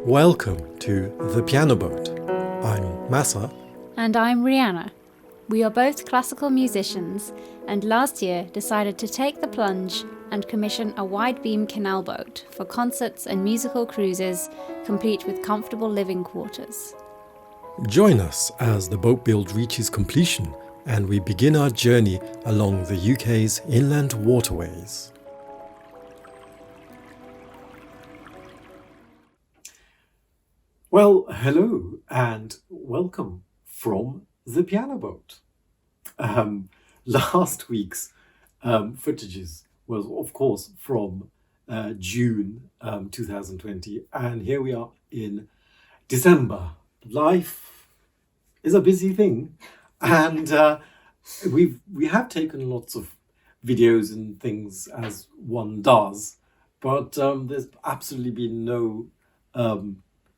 Welcome to The Piano Boat. I'm Massa. And I'm Rihanna. We are both classical musicians and last year decided to take the plunge and commission a wide-beam canal boat for concerts and musical cruises, complete with comfortable living quarters. Join us as the boat build reaches completion and we begin our journey along the UK's inland waterways. Well, hello and welcome from The Piano Boat. Last week's footages was, of course, from June 2020, and here we are in December. Life is a busy thing, and we have taken lots of videos and things as one does, but there's absolutely been no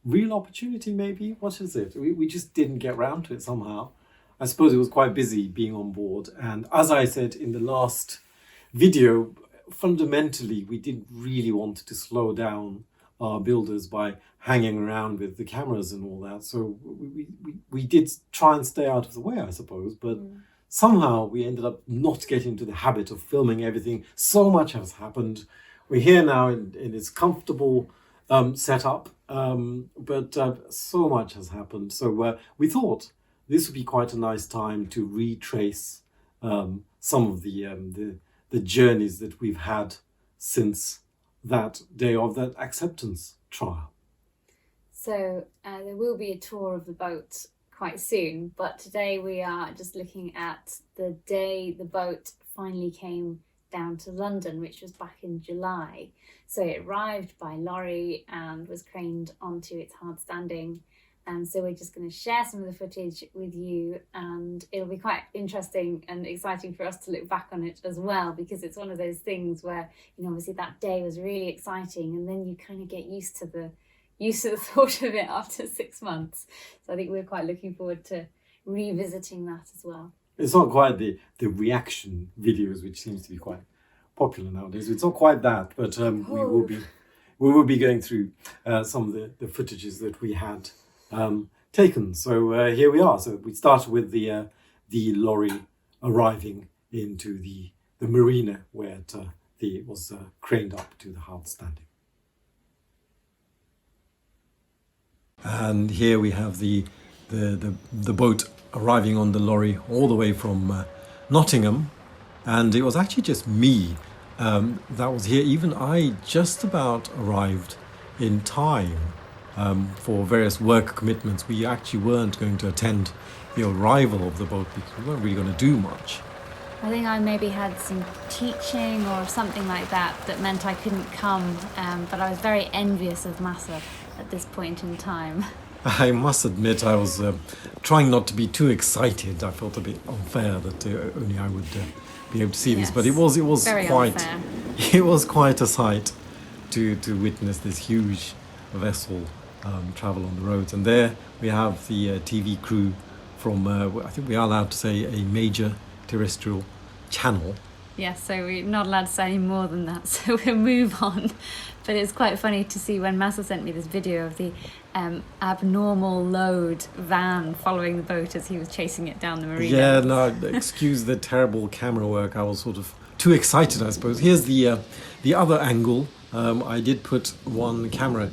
real opportunity, maybe. What is it? We just didn't get round to it somehow. I suppose it was quite busy being on board, and as I said in the last video, fundamentally we didn't really want to slow down our builders by hanging around with the cameras and all that, so we did try and stay out of the way, I suppose, but somehow we ended up not getting into the habit of filming everything. So much has happened. We're here now in this comfortable setup, but so much has happened, so we thought this would be quite a nice time to retrace some of the journeys that we've had since that day of that acceptance trial. So there will be a tour of the boat quite soon, but today we are just looking at the day the boat finally came down to London, which was back in July. So it arrived by lorry and was craned onto its hard standing. And so we're just going to share some of the footage with you, and it'll be quite interesting and exciting for us to look back on it as well, because it's one of those things where, you know, obviously that day was really exciting and then you kind of get used to the thought of it after 6 months. So I think we're quite looking forward to revisiting that as well. It's not quite the reaction videos, which seems to be quite popular nowadays. It's not quite that, but we will be going through some of the footages that we had taken. So here we are. So we started with the lorry arriving into the marina where it was craned up to the hard standing. And here we have the boat arriving on the lorry all the way from Nottingham, and it was actually just me that was here. Even I just about arrived in time for various work commitments. We actually weren't going to attend the arrival of the boat because we weren't really going to do much. I think I maybe had some teaching or something like that meant I couldn't come, but I was very envious of Massa at this point in time. I must admit I was trying not to be too excited. I felt a bit unfair that only I would be able to see this, but it was very quite unfair. It was quite a sight to witness this huge vessel travel on the roads. And there we have the TV crew from I think we are allowed to say a major terrestrial channel. Yes, so we're not allowed to say any more than that, so we'll move on. But it's quite funny to see when Massa sent me this video of the abnormal load van following the boat as he was chasing it down the marina. Yeah, no, excuse the terrible camera work. I was sort of too excited, I suppose. Here's the other angle. I did put one camera,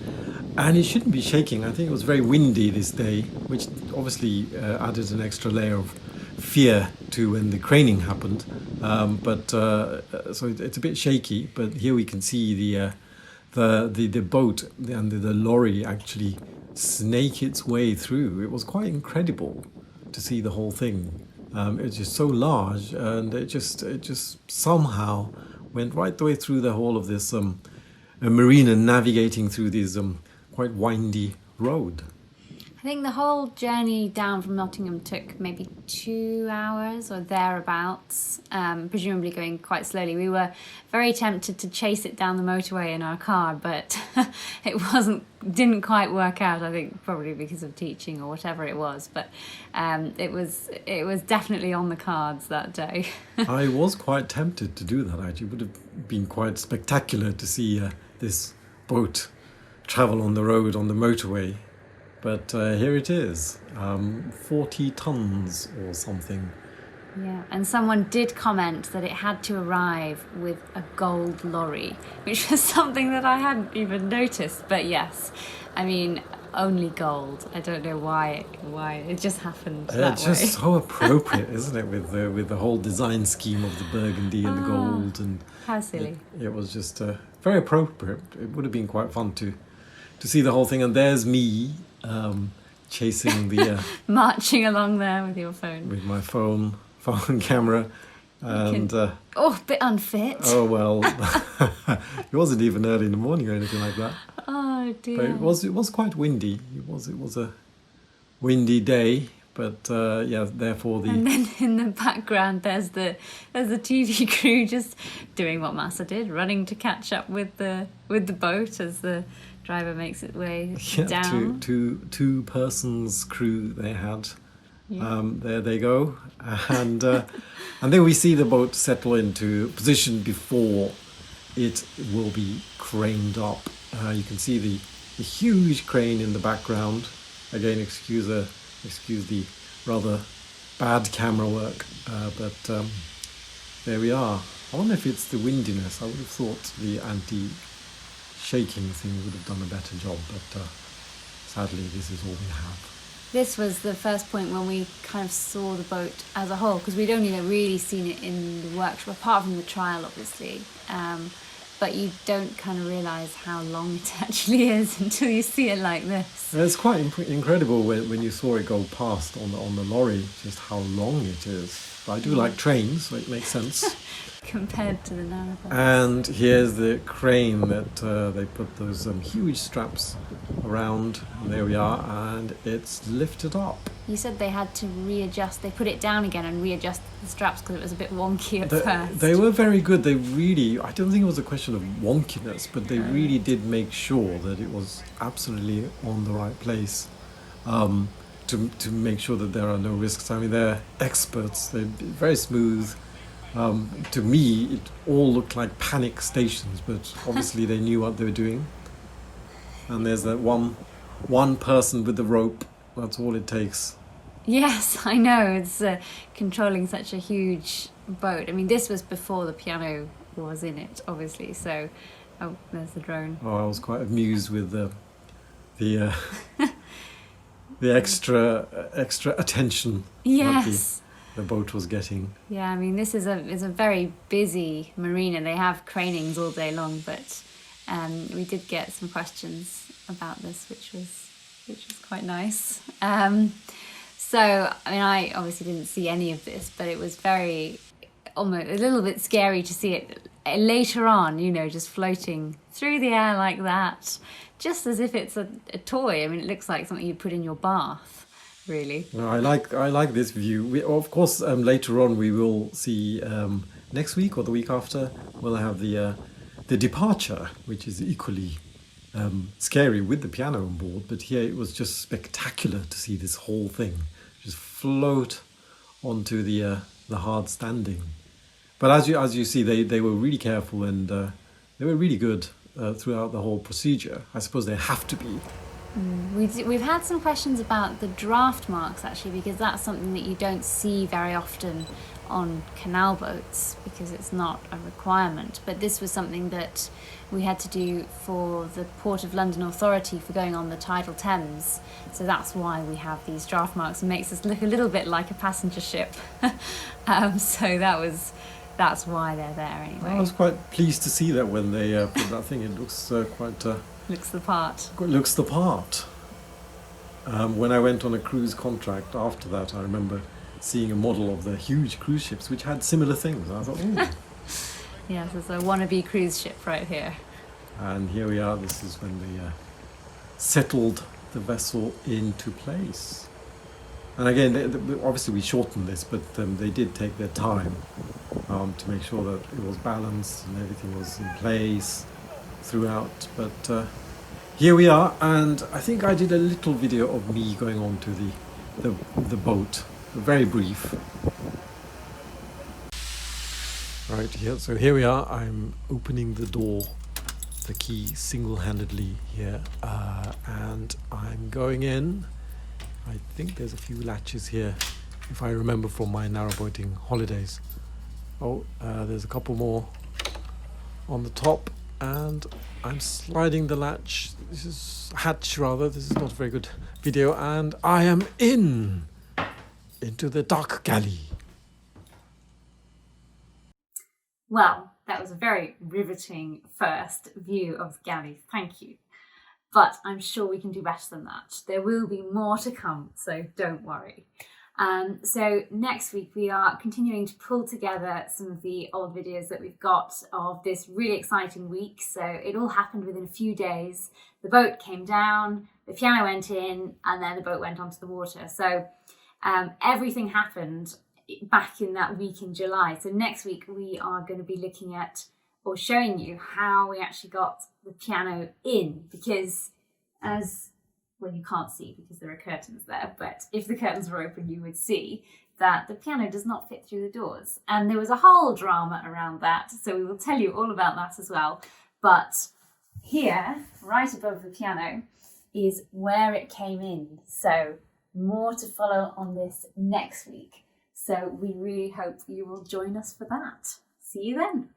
and it shouldn't be shaking. I think it was very windy this day, which obviously added an extra layer of fear to when the craning happened. So it's a bit shaky. But here we can see the boat and the lorry actually snake its way through. It was quite incredible to see the whole thing. It's just so large, and it just somehow went right the way through the whole of this marina, navigating through this quite windy road. I think the whole journey down from Nottingham took maybe 2 hours or thereabouts, presumably going quite slowly. We were very tempted to chase it down the motorway in our car, but it didn't quite work out, I think probably because of teaching or whatever it was, but it was definitely on the cards that day. I was quite tempted to do that, actually. It would have been quite spectacular to see this boat travel on the road, on the motorway. But here it is, 40 tons or something. Yeah, and someone did comment that it had to arrive with a gold lorry, which was something that I hadn't even noticed. But yes, I mean, only gold. I don't know why it just happened that It's just way. so appropriate, isn't it, with the whole design scheme of the burgundy and the gold, and How silly. it was just very appropriate. It would have been quite fun to see the whole thing. And there's me chasing the Marching along there with your phone. with my phone camera, and Oh, a bit unfit. oh well, it wasn't even early in the morning or anything like that. Oh, dear. But it was quite windy. It was a windy day, but yeah, therefore And the then in the background, there's the TV crew just doing what Massa did, running to catch up with the boat as the driver makes its way down. two persons crew they had. Yeah. There they go, and then we see the boat settle into position before it will be craned up. You can see the huge crane in the background. Again, excuse the rather bad camera work, but there we are. I wonder if it's the windiness. I would have thought the anti-shaking thing would have done a better job, but sadly this is all we have. This was the first point when we kind of saw the boat as a whole, because we'd only really seen it in the workshop, apart from the trial, obviously. But you don't kind of realise how long it actually is until you see it like this. It's quite incredible when you saw it go past on the lorry, just how long it is. But I do like trains, so it makes sense. Compared to the narrowboat. And here's the crane that they put those huge straps around. And there we are, and it's lifted up. You said they had to readjust, they put it down again and readjust the straps because it was a bit wonky at first. They were very good. They really, I don't think it was a question of wonkiness, but they really did make sure that it was absolutely on the right place, to make sure that there are no risks. I mean, they're experts. They're very smooth. To me, it all looked like panic stations, but obviously they knew what they were doing. And there's that one person with the rope. That's all it takes. Yes, I know. It's controlling such a huge boat. I mean, this was before the piano was in it, obviously. So, oh, there's the drone. Oh, I was quite amused with the extra attention Yes. that the boat was getting. Yeah, I mean, this is a very busy marina. They have cranings all day long, but we did get some questions about this, which was quite nice. So, I mean, I obviously didn't see any of this, but it was almost a little bit scary to see it later on, just floating through the air like that, just as if it's a toy. I mean, it looks like something you put in your bath, really. No, I like this view. Of course, later on we will see next week or the week after we'll have the departure, which is equally scary with the piano on board. But here it was just spectacular to see this whole thing just float onto the hard standing. But as you see, they were really careful, and they were really good throughout the whole procedure. I suppose they have to be. We've had some questions about the draft marks, actually, because that's something that you don't see very often on canal boats because it's not a requirement. But this was something that we had to do for the Port of London Authority for going on the tidal Thames. So that's why we have these draft marks. It makes us look a little bit like a passenger ship. So that's why they're there anyway. I was quite pleased to see that when they put that thing. It looks quite... Looks the part. looks the part. When I went on a cruise contract after that, I remember seeing a model of the huge cruise ships which had similar things. I thought, oh. Yes, it's a wannabe cruise ship right here. And here we are. This is when they settled the vessel into place. And again, obviously we shortened this, but they did take their time to make sure that it was balanced and everything was in place throughout. But here we are, and I think I did a little video of me going on to the boat, very brief. Right here, so here we are. I'm opening the door the key single-handedly here, and I'm going in. I think there's a few latches here, if I remember from my narrowboating holidays. Oh, there's a couple more on the top, and I'm sliding the latch. This is hatch rather. This is not a very good video, and I am into the dark galley. Well, that was a very riveting first view of the galley. Thank you. But I'm sure we can do better than that. There will be more to come, so don't worry. So next week we are continuing to pull together some of the old videos that we've got of this really exciting week. So it all happened within a few days. The boat came down, the piano went in, and then the boat went onto the water. So everything happened back in that week in July. So next week we are going to be looking at or showing you how we actually got the piano in, because well, you can't see because there are curtains there, but if the curtains were open, you would see that the piano does not fit through the doors. And there was a whole drama around that, so we will tell you all about that as well. But here, right above the piano, is where it came in. So more to follow on this next week. So we really hope you will join us for that. See you then.